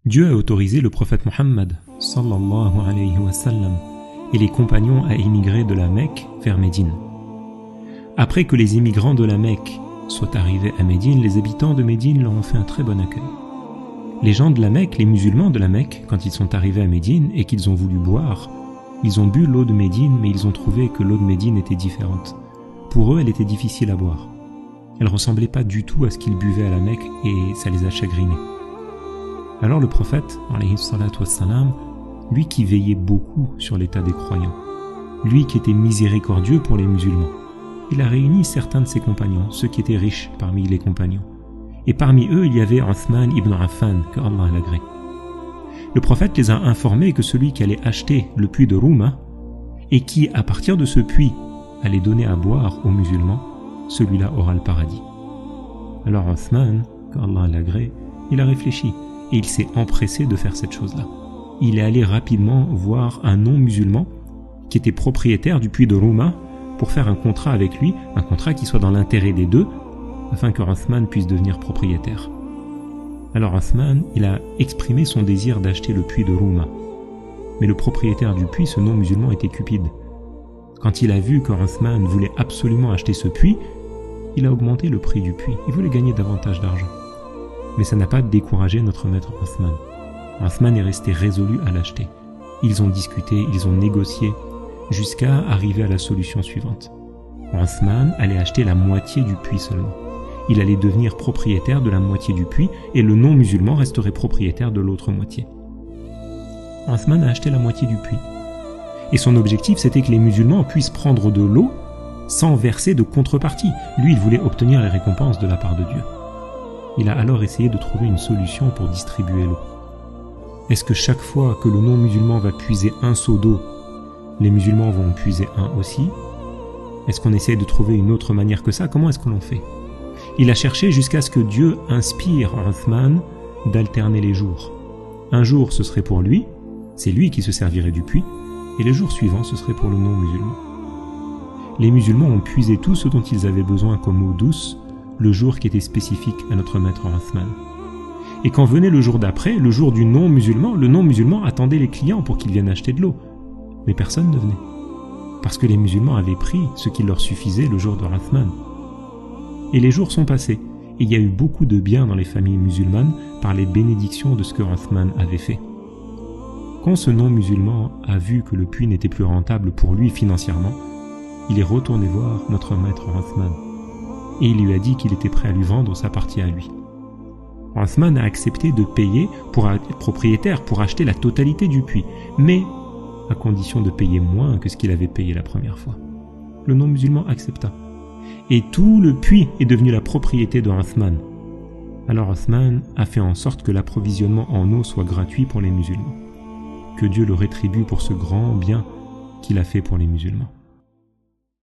Dieu a autorisé le prophète Mohammed sallallahu alayhi wa sallam et les compagnons à émigrer de la Mecque vers Médine. Après que les immigrants de la Mecque soient arrivés à Médine, les habitants de Médine leur ont fait un très bon accueil. Les gens de la Mecque, les musulmans de la Mecque, quand ils sont arrivés à Médine et qu'ils ont voulu boire, ils ont bu l'eau de Médine, mais ils ont trouvé que l'eau de Médine était différente. Pour eux, elle était difficile à boire. Elle ressemblait pas du tout à ce qu'ils buvaient à la Mecque et ça les a chagrinés. Alors le prophète, alayhi salatu wassalam, lui qui veillait beaucoup sur l'état des croyants, lui qui était miséricordieux pour les musulmans, il a réuni certains de ses compagnons, ceux qui étaient riches parmi les compagnons. Et parmi eux, il y avait Uthman ibn Affan, que Allah l'agrée. Le prophète les a informés que celui qui allait acheter le puits de Rouma, et qui, à partir de ce puits, allait donner à boire aux musulmans, celui-là aura le paradis. Alors Uthman, que Allah l'agrée, il a réfléchi, et il s'est empressé de faire cette chose-là. Il est allé rapidement voir un non-musulman qui était propriétaire du puits de Rouma pour faire un contrat avec lui, un contrat qui soit dans l'intérêt des deux, afin que Uthman puisse devenir propriétaire. Alors Uthman, il a exprimé son désir d'acheter le puits de Rouma. Mais le propriétaire du puits, ce non-musulman, était cupide. Quand il a vu que Uthman voulait absolument acheter ce puits, il a augmenté le prix du puits. Il voulait gagner davantage d'argent. Mais ça n'a pas découragé notre maître Uthman. Uthman est resté résolu à l'acheter. Ils ont discuté, ils ont négocié, jusqu'à arriver à la solution suivante. Uthman allait acheter la moitié du puits seulement. Il allait devenir propriétaire de la moitié du puits et le non-musulman resterait propriétaire de l'autre moitié. Uthman a acheté la moitié du puits. Et son objectif, c'était que les musulmans puissent prendre de l'eau sans verser de contrepartie. Lui, il voulait obtenir les récompenses de la part de Dieu. Il a alors essayé de trouver une solution pour distribuer l'eau. Est-ce que chaque fois que le non-musulman va puiser un seau d'eau, les musulmans vont en puiser un aussi? Est-ce qu'on essaie de trouver une autre manière que ça? Comment est-ce que l'on fait? Il a cherché jusqu'à ce que Dieu inspire Uthman d'alterner les jours. Un jour, ce serait pour lui, c'est lui qui se servirait du puits, et les jours suivants, ce serait pour le non-musulman. Les musulmans ont puisé tout ce dont ils avaient besoin comme eau douce, le jour qui était spécifique à notre maître Uthman. Et quand venait le jour d'après, le jour du non-musulman, le non-musulman attendait les clients pour qu'ils viennent acheter de l'eau. Mais personne ne venait. Parce que les musulmans avaient pris ce qui leur suffisait le jour de Uthman. Et les jours sont passés, et il y a eu beaucoup de bien dans les familles musulmanes par les bénédictions de ce que Uthman avait fait. Quand ce non-musulman a vu que le puits n'était plus rentable pour lui financièrement, il est retourné voir notre maître Uthman, et il lui a dit qu'il était prêt à lui vendre sa partie à lui. Uthman a accepté de payer pour être propriétaire, pour acheter la totalité du puits, mais à condition de payer moins que ce qu'il avait payé la première fois. Le non-musulman accepta. Et tout le puits est devenu la propriété de Uthman. Alors Uthman a fait en sorte que l'approvisionnement en eau soit gratuit pour les musulmans. Que Dieu le rétribue pour ce grand bien qu'il a fait pour les musulmans.